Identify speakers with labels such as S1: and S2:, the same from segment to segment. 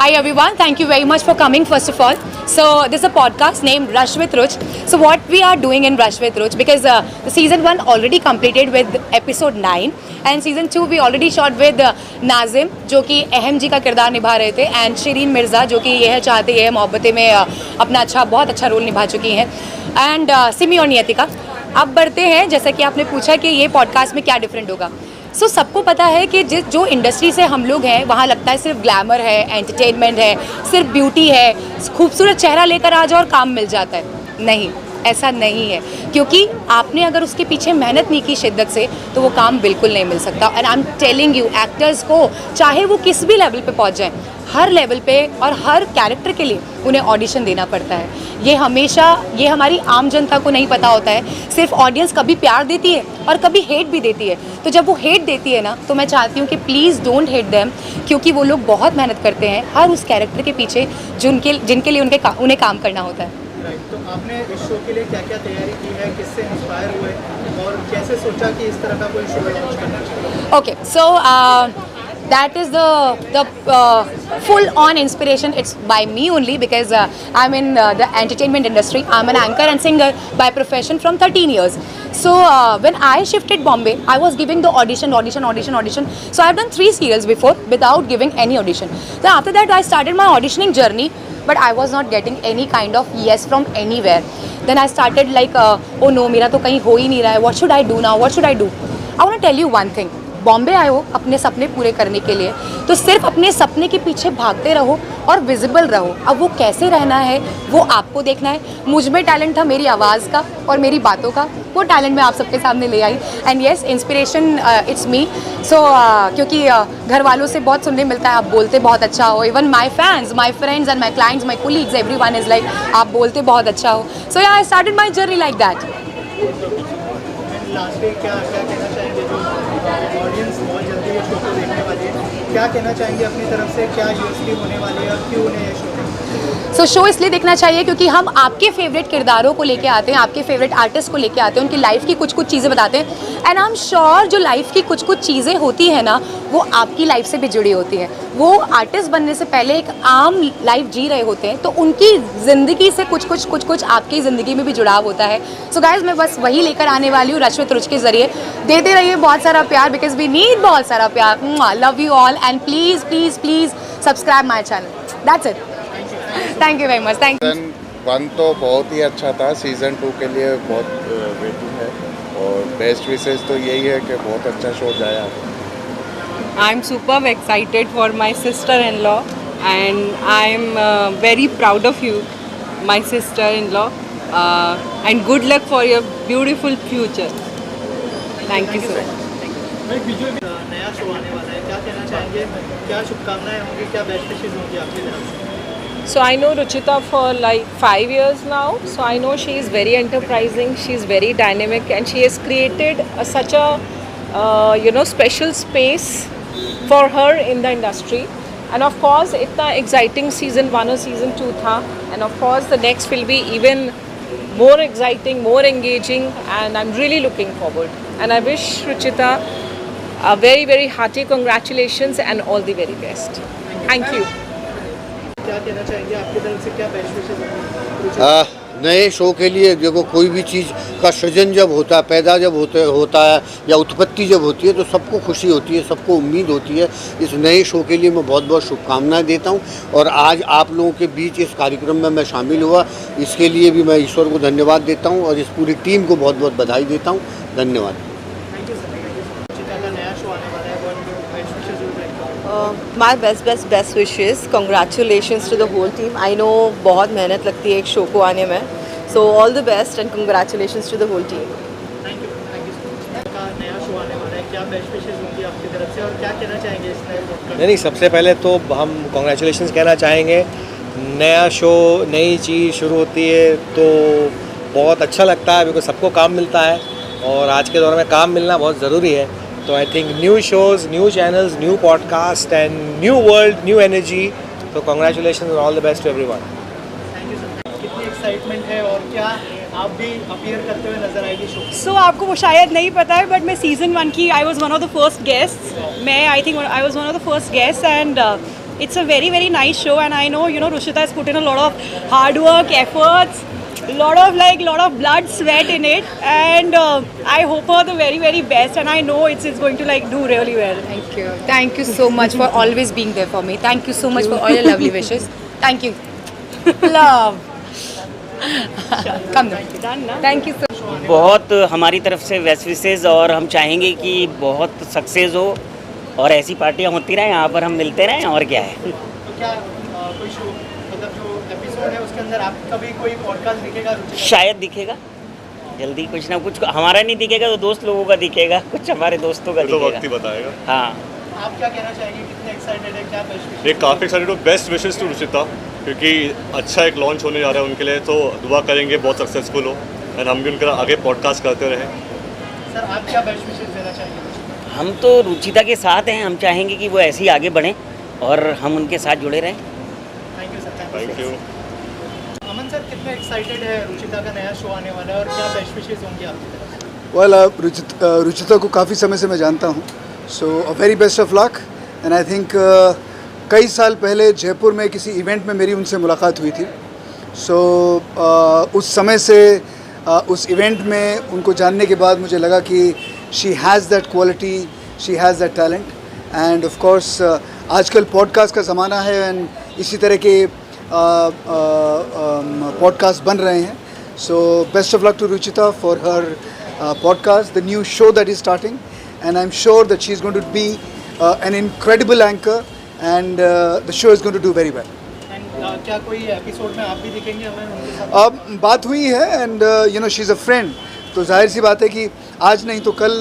S1: Hi everyone, thank you very much for coming first of all. So this is a podcast named Rush with Ruch. So what we are doing in Rush with Ruch, because the season 1 already completed with episode 9 and season 2 we already shot with Nazim जो कि अहम जी का किरदार निभा रहे थे and Shirin Mirza जो कि यह चाहते ये मोहब्बतें में अपना बहुत अच्छा रोल निभा चुकी हैं एंड सिमी और नियतिका। अब बढ़ते हैं, जैसा कि आपने पूछा कि ये पॉडकास्ट में क्या डिफरेंट होगा। सो सबको पता है कि जो इंडस्ट्री से हम लोग हैं वहाँ लगता है सिर्फ ग्लैमर है, एंटरटेनमेंट है, सिर्फ ब्यूटी है, खूबसूरत चेहरा लेकर आ जाओ और काम मिल जाता है। नहीं, ऐसा नहीं है, क्योंकि आपने अगर उसके पीछे मेहनत नहीं की शिद्दत से तो वो काम बिल्कुल नहीं मिल सकता। And I am telling you, actors को चाहे वो किस भी लेवल पे पहुंच जाएं, हर लेवल पे और हर कैरेक्टर के लिए उन्हें ऑडिशन देना पड़ता है। ये हमारी आम जनता को नहीं पता होता है। सिर्फ ऑडियंस कभी प्यार देती है और कभी हेट भी देती है। तो जब वो हेट देती है ना, तो मैं चाहती हूँ कि प्लीज़ डोंट हेट देम, क्योंकि वो लोग बहुत मेहनत करते हैं हर उस कैरेक्टर के पीछे जिनके लिए उन्हें काम करना होता है।
S2: तो आपने इस शो के लिए क्या-क्या तैयारी की है, किससे इंस्पायर हुए और कैसे सोचा कि इस तरह का कोई शो लॉन्च करना चाहिए?
S1: Okay, so that is the full-on inspiration. It's by me only because I'm in the entertainment industry. I'm an anchor and singer by profession from 13 years. So when I shifted Bombay, I was giving the audition. So I've done 3 serials before without giving any audition. Then after that, I started my auditioning journey, but I was not getting any kind of yes from anywhere. Then I started like, oh no, मेरा तो कहीं हो ही नहीं रहा है. What should I do now? What should I do? I want to tell you one thing. Bombay आए हो अपने सपने पूरे करने के लिए, तो सिर्फ अपने सपने के पीछे भागते रहो और विजिबल रहो। अब वो कैसे रहना है वो आपको देखना है। मुझ में टैलेंट था मेरी आवाज़ का और मेरी बातों का, वो टैलेंट मैं आप सबके सामने ले आई। And yes, inspiration it's me. So क्योंकि घर वालों से बहुत सुनने मिलता है आप बोलते बहुत अच्छा हो। Even my fans, my friends and my clients, my colleagues, everyone is like आप बोलते बहुत अच्छा हो। सो या I started my journey like that.
S2: Lastly क्या कहना चाहेंगे जो ऑडियंस बहुत जल्दी ये शो को देखने वाली है, क्या कहना चाहेंगे अपनी तरफ से, क्या यूएसपी होने वाली है और क्यों उन्हें ये शो
S1: सो शो इसलिए देखना चाहिए क्योंकि हम आपके फेवरेट किरदारों को लेके आते हैं, आपके फेवरेट आर्टिस्ट को लेके आते हैं, उनकी लाइफ की कुछ चीज़ें बताते हैं। एंड आई एम श्योर जो लाइफ की कुछ चीज़ें होती हैं ना, वो आपकी लाइफ से भी जुड़ी होती हैं। वो आर्टिस्ट बनने से पहले एक आम लाइफ जी रहे होते हैं, तो उनकी ज़िंदगी से कुछ आपकी ज़िंदगी में भी जुड़ाव होता है। सो गाइज, मैं बस वही लेकर आने वाली हूँ रश विद रुच के ज़रिए। देते रहिए बहुत सारा प्यार, बिकॉज वी नीड बहुत सारा प्यार। Love you all and please please please subscribe my channel. That's it. Thank you very much. Thank you.
S3: Season 1 तो बहुत ही अच्छा था, सीज़न 2 के लिए बहुत वेटिंग है और बेस्ट विशेष तो यही है कि बहुत अच्छा शो जाए।
S4: I'm super excited for my sister-in-law and I'm very proud of you, my sister-in-law, and good luck for your beautiful future. Thank you so much.
S2: नया शो आने वाला है, क्या कहना चाहेंगे, क्या शुभकामनाएं होंगी, क्या बेस्ट विशेस होंगी आपकी तरफ से?
S4: So I know Ruchita for like 5 years now, so I know she is very enterprising, she is very dynamic and she has created such a special space for her in the industry. And of course itna exciting season 1 or season 2 tha, and of course the next will be even more exciting, more engaging, and I'm really looking forward. And I wish Ruchita a very very hearty congratulations and all the very best. Thank you.
S2: क्या कहना चाहेंगे, आपकी तरफ से क्या best wishes होंगी?
S5: नए show के लिए देखो, कोई भी चीज़ का सृजन जब होता है, पैदा जब होता है या उत्पत्ति जब होती है, तो सबको खुशी होती है, सबको उम्मीद होती है। इस नए शो के लिए मैं बहुत बहुत शुभकामनाएं देता हूं और आज आप लोगों के बीच इस कार्यक्रम में मैं शामिल हुआ, इसके लिए भी मैं ईश्वर को धन्यवाद देता हूं और इस पूरी टीम को बहुत बहुत बधाई देता हूँ। धन्यवाद।
S2: Thank you sir. चिता का नया शो आने वाला है, बहुत बेस्ट विशेस हो रहे हैं।
S6: My best wishes. Congratulations to the whole team. I know बहुत मेहनत लगती है एक शो को आने में, so all the best and congratulations to the whole team.
S2: Thank you so much. का नया शो आने वाला है, क्या बेस्ट विशेस होंगी आपकी तरफ से और क्या कहना चाहेंगे इस नए शो का?
S7: नहीं, सबसे पहले तो हम कॉन्ग्रेचुलेशंस कहना चाहेंगे। नया शो, नई चीज़ शुरू होती है तो बहुत अच्छा लगता है, बिकॉज सबको काम मिलता है और आज के दौर में काम मिलना बहुत ज़रूरी है। तो I think new shows, new channels, new podcast and new world, new energy. तो कॉन्ग्रेचुलेशन और all the best to everyone.
S2: Thank you sir. कितनी एक्साइटमेंट है और क्या आप भी अपीयर करते हुए नजर आएगी शो?
S8: सो आपको वो शायद नहीं पता है, बट मैं सीज़न 1 की I was one of the first guest. मैं I think I was one of the first guest and it's a very, very nice show, and I know, Ruchita has put in a lot of hard work, efforts, lot of blood, sweat in it, and I hope her the very, very best, and I know it's going to do really well.
S1: Thank you. Thank you so much for always being there for me. Thank you so much for all your lovely wishes. Thank you. Love. Come now.
S8: Done na?
S1: Thank you so much.
S9: बहुत हमारी तरफ से best wishes और हम चाहेंगे कि बहुत success हो और ऐसी पार्टियां होती रहें, यहाँ पर हम मिलते रहें और क्या है।
S2: तो क्या कोई शो मतलब जो एपिसोड है उसके अंदर आपका भी कोई पॉडकास्ट दिखेगा रुचिता?
S9: शायद दिखेगा जल्दी, कुछ ना कुछ। हमारा नहीं दिखेगा तो दोस्त लोगों का दिखेगा, कुछ हमारे दोस्तों का
S10: तो वक्त ही
S9: दिखेगा।
S10: बताएगा।
S9: हाँ,
S2: आप क्या कहना चाहेंगे, कितने एक्साइटेड है, क्या बेस्ट
S10: ये काफ़ी एक्साइटेड हूँ। बेस्ट विशेस टू रुचिता, क्योंकि अच्छा एक लॉन्च होने जा रहा है उनके लिए, तो दुआ करेंगे बहुत सक्सेसफुल हो एंड हम भी उनका आगे पॉडकास्ट करते रहें।
S2: सर आप क्या बेस्ट विशेस देना चाहेंगे?
S9: हम तो रुचिता के साथ हैं, हम चाहेंगे कि वो ऐसे ही आगे बढ़ें और हम उनके साथ जुड़े रहें।
S2: Thank you sir.
S10: Thank you.
S2: Aman sir कितने एक्साइटेड है, रुचिता का नया शो आने वाला है और क्या बेस्ट विशेस होंगी आपकी तरफ से?
S11: वेल, रुचिता को काफ़ी समय से मैं जानता हूँ, so a very best of luck, and I think कई साल पहले जयपुर में किसी इवेंट में मेरी उनसे मुलाकात हुई थी। सो उस समय से उस इवेंट में उनको जानने के बाद मुझे लगा कि she has that quality, she has that talent, end of course आजकल पॉडकास्ट का ज़माना है एंड इसी तरह के पॉडकास्ट बन रहे हैं। So best of luck to Ruchita for her podcast, the new show that is starting, and I'm sure that she's going to be an incredible anchor, and the show is going to do very well.
S2: And क्या कोई episode में आप भी दिखेंगे हमें उनके साथ?
S11: बात हुई है, एंड she's a friend, तो जाहिर सी बात है कि आज नहीं तो कल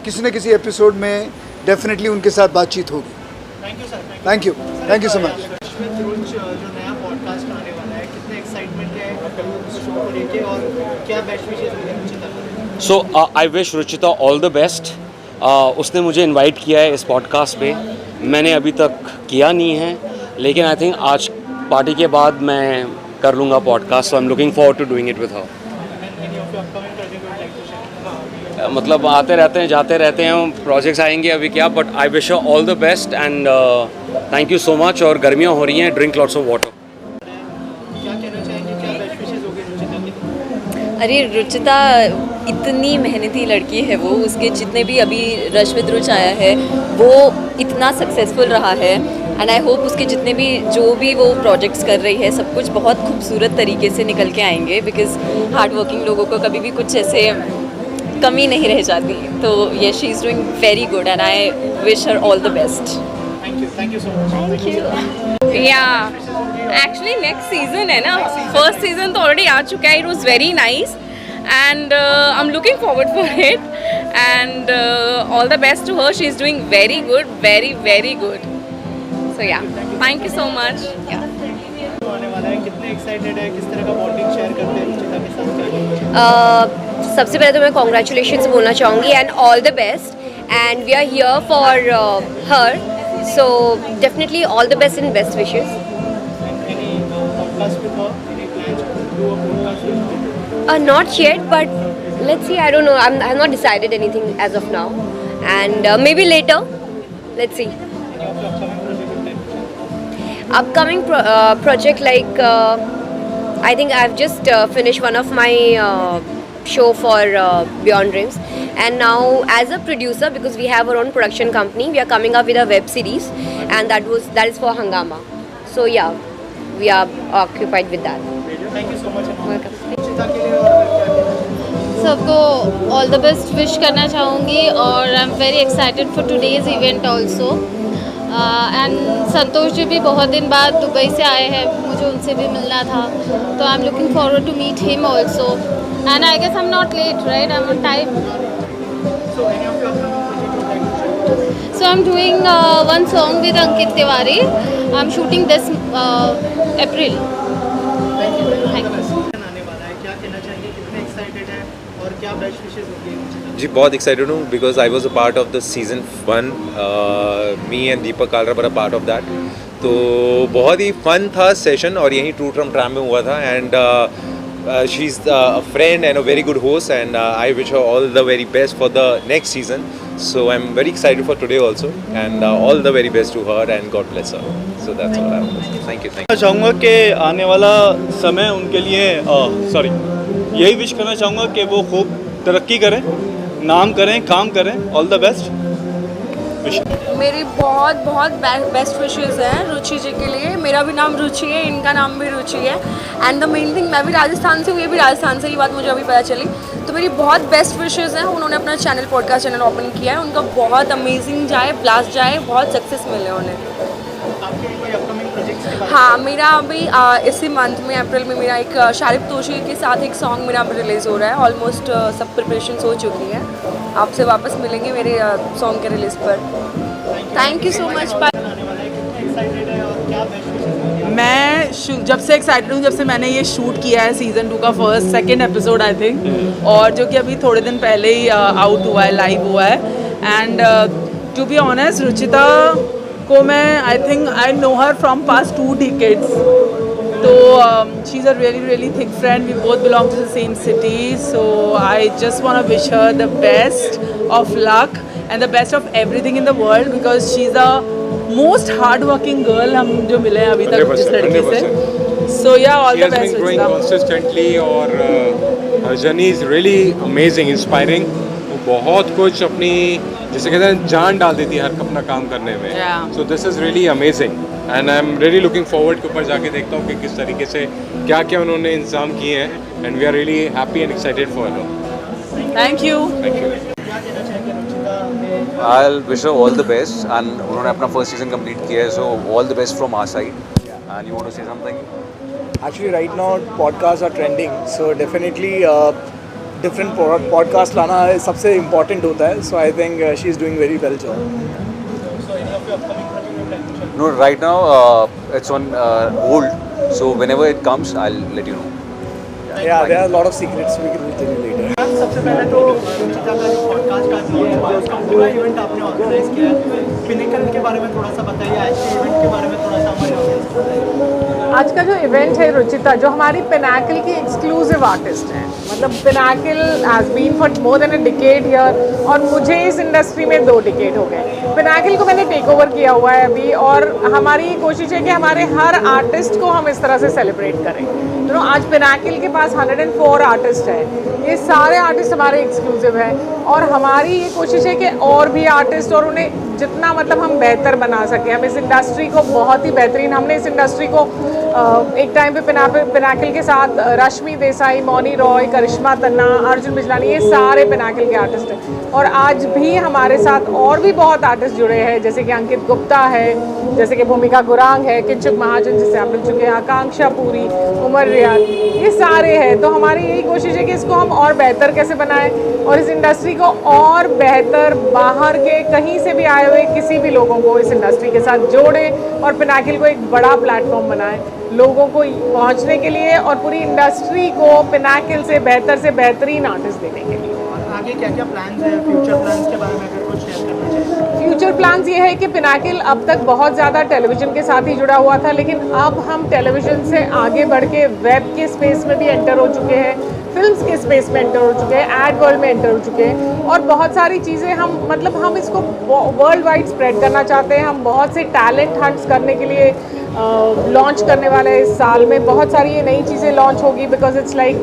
S11: किसी न किसी एपिसोड में डेफिनेटली उनके साथ बातचीत होगी।
S2: Thank you sir.
S11: Thank you, thank you so much.
S2: Rashmit रुच जो नया पॉडकास्ट आने वाला है, कितने एक्साइटमेंट है उस शो को लेके और क्या बेस्ट विशेस होंगे रुचिता को?
S12: So I wish Ruchita all the best. उसने मुझे इनवाइट किया है इस पॉडकास्ट पे, मैंने अभी तक किया नहीं है, लेकिन आई थिंक आज पार्टी के बाद मैं कर लूँगा podcast, so I am looking forward to doing it with her. मतलब आते रहते हैं जाते रहते हैं, प्रोजेक्ट्स आएंगे अभी क्या, but I wish her all the best and thank you so much. और गर्मियाँ हो रही हैं, ड्रिंक लॉट्स ऑफ वाटर।
S2: क्या कहना चाहेंगे, क्या बेस्ट विशेस होगी रुचिता की?
S6: अरे रुचिता इतनी मेहनती लड़की है, वो उसके जितने भी अभी रश्मित रुच आया है वो इतना सक्सेसफुल रहा है, एंड आई होप उसके जितने भी जो भी वो प्रोजेक्ट्स कर रही है सब कुछ बहुत खूबसूरत तरीके से निकल के आएंगे, बिकॉज हार्ड वर्किंग लोगों को कभी भी कुछ ऐसे कमी नहीं रह जाती। तो ये she is doing very good and I wish her all the best.
S2: Thank you so much.
S6: Thank you.
S4: या एक्चुअली नेक्स्ट सीजन है ना, फर्स्ट सीजन तो ऑलरेडी आ चुका है, it was very nice and I'm looking forward for it, and all the best to her. She's doing very good, very, very good. So yeah, thank you so much. Yeah.
S2: आने वाला है, कितने excited है, किस तरह का bonding share करते हैं रुचिता के साथ?
S1: सबसे पहले तो मैं कॉन्ग्रेचुलेशंस बोलना चाहूँगी and all the best, and we are here for her, so definitely all the best and best wishes.
S2: Any podcast with her? Any plans to do a podcast with her?
S1: Not yet, but let's see. I don't know. I have not decided anything as of now, and maybe later. Let's see.
S2: Any of your upcoming project?
S1: Upcoming project, like I think I've just finished one of my show for Beyond Dreams, and now as a producer, because we have our own production company, we are coming up with a web series, and that is for Hangama. So yeah, we are occupied with that.
S2: Thank you so much.
S1: Welcome.
S2: Ruchita के लिए और क्या कहना?
S13: सबको all the best wish करना चाहूँगी, और I am very excited for today's event also, and Santosh ji भी बहुत दिन बाद दुबई से आए हैं, मुझे उनसे भी मिलना था, तो I am looking forward to meet him also, and I guess I am not late, right? I am on time.
S2: So any of your upcoming project you would like to share?
S13: So I'm doing one song with Ankit Tiwari. I'm shooting this April.
S2: Thank you.
S13: Thank you.
S2: आने वाला है, क्या कहना चाहेंगे, कितने excited है और क्या बेस्ट विशेस होगी रुचिता?
S14: जी बहुत एक्साइटेड हूँ, because I was a part of the season 1, me and Deepak Kalra were a part of that, तो बहुत ही फन था सेशन, और यहीं ट्रू ट्रम ट्रैम में हुआ था, and she's a friend and a very good host, and I wish her all the very best for the next season. So I'm very excited for today also, and all the very best to her, and God bless her. So that's all I want to say. Thank you.
S15: मैं चाहूँगा कि आने वाला समय उनके लिए यही wish करना चाहूँगा कि वो खूब तरक्की करें, नाम करें, काम करें. All the best.
S8: मेरी बहुत बहुत बेस्ट विशेस हैं रुचि जी के लिए. मेरा भी नाम रुचि है, इनका नाम भी रुचि है. एंड द मेन थिंग, मैं भी राजस्थान से हूँ, ये भी राजस्थान से, ये बात मुझे अभी पता चली. तो मेरी बहुत बेस्ट विशेस हैं. उन्होंने अपना चैनल, पॉडकास्ट चैनल ओपन किया है. उनका बहुत अमेजिंग जाए, ब्लास्ट जाए, बहुत सक्सेस मिले उन्हें. हाँ, मेरा अभी इसी मंथ में, अप्रैल में, मेरा एक शारिफ तोशी के साथ एक सॉन्ग मेरा रिलीज़ हो रहा है. ऑलमोस्ट सब प्रिपरेशंस हो चुकी है. आपसे वापस मिलेंगे मेरे सॉन्ग के रिलीज़ पर. Thank you so much.
S16: मैं जब से एक्साइटेड हूँ, जब से मैंने ये शूट किया है सीज़न 2 का सेकंड एपिसोड आई थिंक, और जो कि अभी थोड़े दिन पहले ही आउट हुआ है, लाइव हुआ है. And to be honest, Ruchita को मैं I think I know her from past 2 decades. तो she is a really thick friend. We both belong to the same city. So I just want to wish her the best of luck and the best of everything in the world, because she's the most hard working girl हम जो मिले हैं अभी तक जिस लड़के से. So yeah, all the best. She has been growing
S17: consistently और her journey is really amazing, inspiring. वो बहुत कुछ अपनी, जैसे कहते हैं, जान डाल देती है हर अपना काम करने में. So this is really amazing and I'm really looking forward के ऊपर जाके देखता हूँ कि किस तरीके से क्या क्या उन्होंने इंतजाम किए हैं, and we are really happy and excited for her.
S16: Thank you.
S17: Thank you.
S18: I'll wish her all the best, and उन्होंने अपना फर्स्ट सीजन कंप्लीट किया है, so all the best from our side. And you want to say something?
S2: Actually, right now podcasts are trending, so definitely different podcast लाना सबसे important होता है. So I think she is doing very well job. So any of your upcoming project?
S18: No, right now it's on hold. So whenever it comes, I'll let you know.
S2: Yeah, there are a lot of secrets we can tell you later. सबसे पहले तो रुचिता का जो podcast का launch हुआ है, उसका पूरा इवेंट आपने ऑर्गेनाइज किया है. पिनेकल के बारे में थोड़ा सा बताइए, आज के इवेंट के बारे में थोड़ा सा हमारे ऑडियंस को बताइए.
S16: आज का जो इवेंट है रुचिता, जो हमारी पिनाकल की एक्सक्लूसिव आर्टिस्ट हैं, मतलब Pinnacle has been for more than a decade here, और मुझे इस इंडस्ट्री में 2 डिकेड हो गए. पिनाकल को मैंने टेक ओवर किया हुआ है अभी, और हमारी कोशिश है कि हमारे हर आर्टिस्ट को हम इस तरह से सेलिब्रेट करें. तो आज पिनाकल के पास 104 आर्टिस्ट हैं. ये सारे आर्टिस्ट हमारे एक्सक्लूसिव हैं, और हमारी ये कोशिश है कि और भी आर्टिस्ट, और उन्हें जितना मतलब हम बेहतर बना सकें. हम इस इंडस्ट्री को बहुत ही बेहतरीन, हमने इस इंडस्ट्री को एक टाइम पे पिनाकल के साथ रश्मि देसाई, मौनी रॉय, करिश्मा तन्ना, अर्जुन बिजलानी, ये सारे पिनाकल के आर्टिस्ट हैं. और आज भी हमारे साथ और भी बहुत आर्टिस्ट जुड़े हैं, जैसे कि अंकित गुप्ता है, जैसे कि भूमिका गुरांग है, किंचुक महाजन जिससे आप मिल चुके हैं, आकांक्षा पुरी, उमर रियाद, ये सारे हैं. तो हमारी यही कोशिश है कि इसको हम और बेहतर कैसे बनाएं, और इस इंडस्ट्री को और बेहतर, बाहर के कहीं से भी आए हुए किसी भी लोगों को इस इंडस्ट्री के साथ जोड़ें, और पिनाकल को एक बड़ा प्लेटफॉर्म बनाएं लोगों को पहुंचने के लिए, और पूरी इंडस्ट्री को पिनाकल से बेहतरीन आर्टिस्ट देने के लिए.
S2: आगे क्या क्या प्लान्स हैं, फ्यूचर प्लान्स के बारे में अगर कुछ शेयर करना चाहिए?
S16: फ्यूचर प्लान्स ये है कि पिनाकल अब तक बहुत ज़्यादा टेलीविज़न के साथ ही जुड़ा हुआ था, लेकिन अब हम टेलीविज़न से आगे बढ़ के वेब के स्पेस में भी एंटर हो चुके हैं, फिल्म्स के स्पेस में एंटर हो चुके हैं, एड वर्ल्ड में एंटर हो चुके हैं, और बहुत सारी चीज़ें हम इसको वर्ल्ड वाइड स्प्रेड करना चाहते हैं. हम बहुत से टैलेंट हंट्स करने के लिए लॉन्च करने वाले इस साल में. बहुत सारी ये नई चीज़ें लॉन्च होगी, because it's like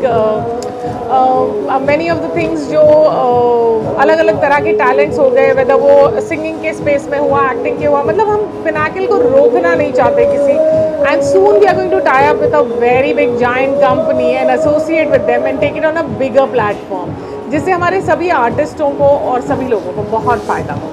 S16: many of the things जो अलग अलग तरह के टैलेंट्स हो गए, वेदर वो सिंगिंग के स्पेस में हुआ, एक्टिंग के हुआ, मतलब हम पिनाकल को रोकना नहीं चाहते किसी. And soon we are going to tie up with a very big giant company and associate with them and take it on a bigger platform, जिससे हमारे सभी आर्टिस्टों को और सभी लोगों को बहुत फ़ायदा हो.